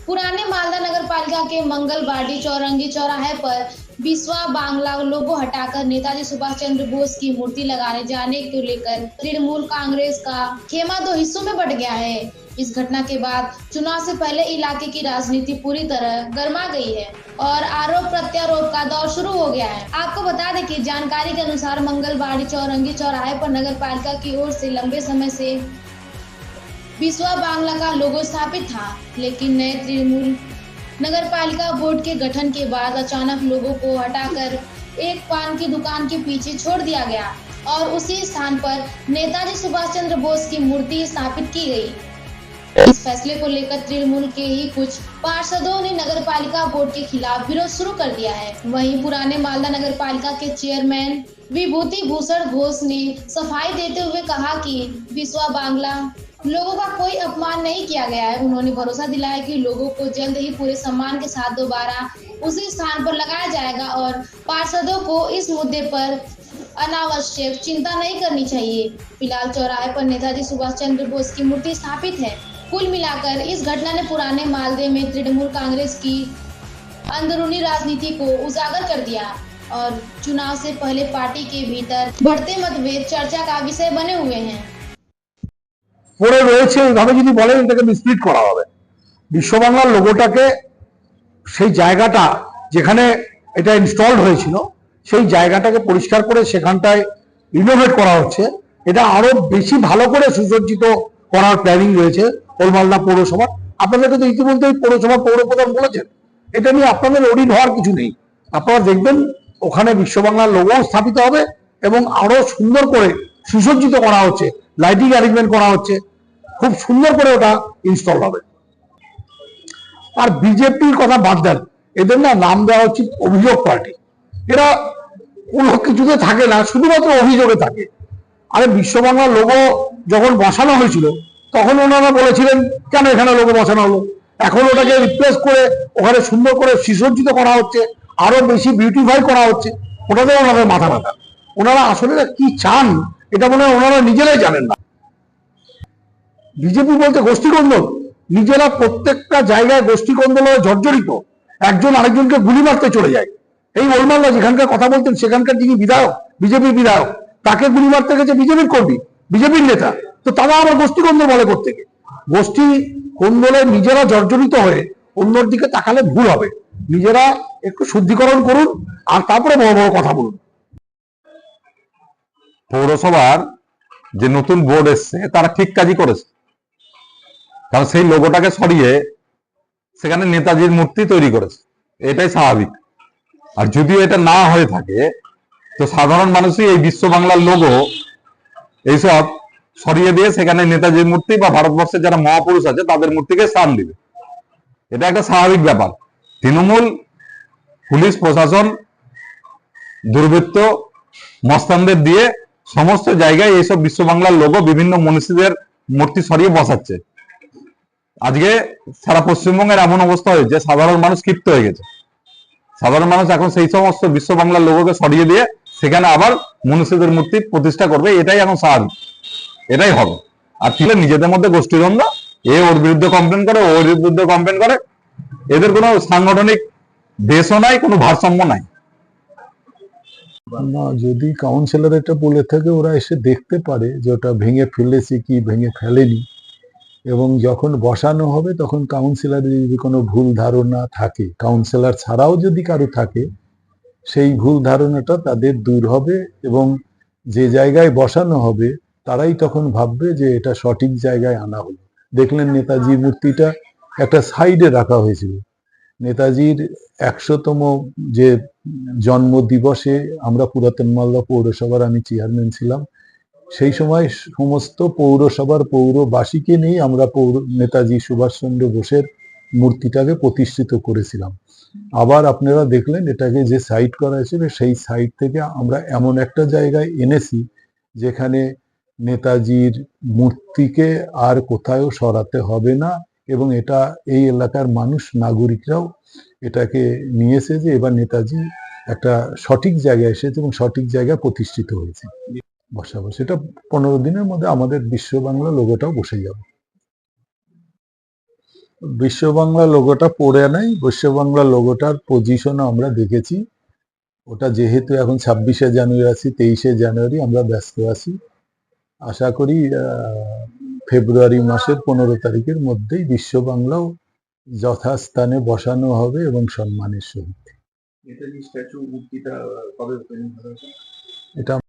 पुराने मालदा नगर पालिका के मंगलवाड़ी चौरंगी चौराहे पर बिस्वा बांग्ला लोगो हटाकर नेताजी सुभाष चंद्र बोस की मूर्ति लगाने जाने को लेकर तृणमूल कांग्रेस का खेमा दो हिस्सों में बंट गया है। इस घटना के बाद चुनाव से पहले इलाके की राजनीति पूरी तरह गर्मा गई है और आरोप प्रत्यारोप का दौर शुरू हो गया है। आपको बता दें कि जानकारी के अनुसार मंगलवाड़ी चौरंगी चौराहे पर नगर पालिका की ओर से लंबे समय से बिस्वा बांग्ला का लोगो स्थापित था, लेकिन नए तृणमूल नगर पालिका बोर्ड के गठन के बाद अचानक लोगों को हटाकर एक पान की दुकान के पीछे छोड़ दिया गया और उसी स्थान पर नेताजी सुभाष चंद्र बोस की मूर्ति स्थापित की गई। इस फैसले को लेकर तृणमूल के ही कुछ पार्षदों ने नगर पालिका बोर्ड के खिलाफ विरोध शुरू कर दिया है। वहीं पुराने मालदा नगर पालिका के चेयरमैन विभूति भूषण घोष ने सफाई देते हुए कहा कि बिस्वा बांग्ला लोगों का कोई अपमान नहीं किया गया है। उन्होंने भरोसा दिलाया कि लोगों को जल्द ही पूरे सम्मान के साथ दोबारा उसी स्थान पर लगाया जाएगा और पार्षदों को इस मुद्दे पर अनावश्यक चिंता नहीं करनी चाहिए। फिलहाल चौराहे पर नेताजी सुभाष चंद्र बोस की मूर्ति स्थापित है। कुल मिलाकर इस घटना ने पुराने मालदे में तृणमूल कांग्रेस की अंदरूनी राजनीति को उजागर कर दिया और चुनाव से पहले पार्टी के भीतर बढ़ते मतभेद चर्चा का विषय बने हुए हैं। পড়ে রয়েছে এইভাবে যদি বলেন এটাকে মিসলিড করা হবে। বিশ্ব বাংলার লোগোটাকে সেই জায়গাটা যেখানে এটা ইনস্টলড হয়েছিল সেই জায়গাটাকে পরিষ্কার করে সেখানটায় রিনোভেট করা হচ্ছে। এটা আরো বেশি ভালো করে সুসজ্জিত করার প্ল্যানিং রয়েছে ওলমালদা পৌরসভা। আপনাদেরকে তো ইতিমধ্যেই পৌরসভা পৌরপ্রধান বলেছেন, এটা নিয়ে আপনাদের অডিট হওয়ার কিছু নেই। আপনারা দেখবেন ওখানে বিশ্ব বাংলার লোগো স্থাপিত হবে এবং আরো সুন্দর করে সুসজ্জিত করা হচ্ছে, লাইটিং অ্যারেঞ্জমেন্ট করা হচ্ছে, খুব সুন্দর করে ওটা ইনস্টল হবে। আর বিজেপির কথা বাদ দেন, এদের না নাম দেওয়া উচিত অভিযোগ পার্টি। এরা কোনো কিছুতে থাকে না, শুধুমাত্র অভিযোগে থাকে। আরে বিশ্ব বাংলার লোগো যখন বসানো হয়েছিল তখন ওনারা বলেছিলেন কেন এখানে লোগো বসানো হলো, এখন ওটাকে রিপ্লেস করে ওখানে সুন্দর করে সুসজ্জিত করা হচ্ছে, আরো বেশি বিউটিফাই করা হচ্ছে। ওটাতে ওনাদের মাথা ব্যথা। ওনারা আসলে কি চান এটা মনে হয় ওনারা নিজেরাই জানেন না। বিজেপি বলতে গোষ্ঠীকন্দল, নিজেরা প্রত্যেকটা জায়গায় গোষ্ঠীকন্দল জর্জরিত, একজন আরেকজনকে গুলি মারতে চলে যায়। এই ওলমাল্লা যেখানকার কথা বলতেন সেখানকার যিনি বিধায়ক, বিজেপির বিধায়ক, তাকে গুলি মারতে গেছে বিজেপির কর্মী, বিজেপির নেতা। তো তারা আবার গোষ্ঠীকন্দল বলে প্রত্যেকে। গোষ্ঠী কন্দলে নিজেরা জর্জরিত হয়ে অন্যর দিকে তাকালে ভুল হবে। নিজেরা একটু শুদ্ধিকরণ করুন আর তারপরে বড় বড় কথা বলুন। পৌরসভার যে নতুন বোর্ড এসছে তারা ঠিক কাজই করেছে, কারণ সেই লোগোটাকে সরিয়ে সেখানে নেতাজির মূর্তি তৈরি করেছে, এটাই স্বাভাবিক। আর যদিও এটা না হয়ে থাকে তো সাধারণ মানুষই এই বিশ্ব বাংলার লোগো এইসব সরিয়ে দিয়ে সেখানে নেতাজির মূর্তি বা ভারতবর্ষের যারা মহাপুরুষ আছে তাদের মূর্তিকে স্থান দিবে। এটা একটা স্বাভাবিক ব্যাপার। তৃণমূল, পুলিশ প্রশাসন, দুর্বৃত্ত, মস্তানদের দিয়ে সমস্ত জায়গায় এইসব বিশ্ব বাংলার লোগো বিভিন্ন মনীষীদের মূর্তি সরিয়ে বসাচ্ছে। আজকে সারা পশ্চিমবঙ্গের এমন অবস্থা হয়েছে, সাধারণ মানুষ ক্ষিপ্ত হয়ে গেছে। সাধারণ মানুষ এখন সেই সমস্ত বিশ্ব বাংলার লোগোকে সরিয়ে দিয়ে সেখানে আবার মনীষীদের মূর্তি প্রতিষ্ঠা করবে। এটাই এখন স্বাভাবিক, এটাই হবে। আর নিজেদের মধ্যে গোষ্ঠীদ্বন্দ্ব, এ ওর বিরুদ্ধে কমপ্লেন করে, ওর বিরুদ্ধে কমপ্লেন করে, এদের কোনো সাংগঠনিক দেশও নাই, কোনো ভারসাম্য নাই। না, যদি কাউন্সিলর এটা বলে থাকে ওরা এসে দেখতে পারে যে ওটা ভেঙে ফেলেছে কি ভেঙে ফেলেনি, এবং যখন বসানো হবে তখন কাউন্সিলরের যদি কোনো ভুল ধারণা থাকে, কাউন্সিলর ছাড়াও যদি কারো থাকে, সেই ভুল ধারণাটা তাদের দূর হবে এবং যে জায়গায় বসানো হবে তারাই তখন ভাববে যে এটা সঠিক জায়গায় আনা হলো। দেখলেন নেতাজির মূর্তিটা একটা সাইডে রাখা হয়েছিল। নেতাজির 100তম যে জন্ম দিবসে আমরা পুরাতন মালদা পৌরসভার, আমি চেয়ারম্যান ছিলাম, সেই সময় সমস্ত পৌরসভার পৌরবাসীকে নিয়ে আমরা নেতাজি সুভাষচন্দ্র বোসের মূর্তিটাকে প্রতিষ্ঠিত করেছিলাম। আবার আপনারা দেখলেন এটাকে যে সাইড করা হয়েছিল সেই সাইড থেকে আমরা এমন একটা জায়গায় এনেছি যেখানে নেতাজির মূর্তিকে আর কোথাও সরাতে হবে না, এবং এটা এই এলাকার মানুষ, নাগরিকরাও এটাকে নিয়েছে যে এবার নেতাজি একটা সঠিক জায়গায় এসেছে এবং সঠিক জায়গায় প্রতিষ্ঠিত হয়েছে। বসাবো সেটা 15 দিনের মধ্যে আমাদের বিশ্ব বাংলা লোগোটাও বসে যাবে। বিশ্ব বাংলা লোগোটা পড়ে নাই, বিশ্ব বাংলা লোগোটার পজিশনও আমরা দেখেছি। ওটা যেহেতু এখন 26শে জানুয়ারি আছি, 23শে জানুয়ারি আমরা ব্যস্ত আছি। আশা করি ফেব্রুয়ারি মাসের 15 তারিখের মধ্যেই বিশ্ব বাংলাও যথাস্থানে বসানো হবে এবং সম্মানের সহিত। নেতাজি স্ট্যাচু মূর্তিটা কবে ওপেনিং হবে? এটা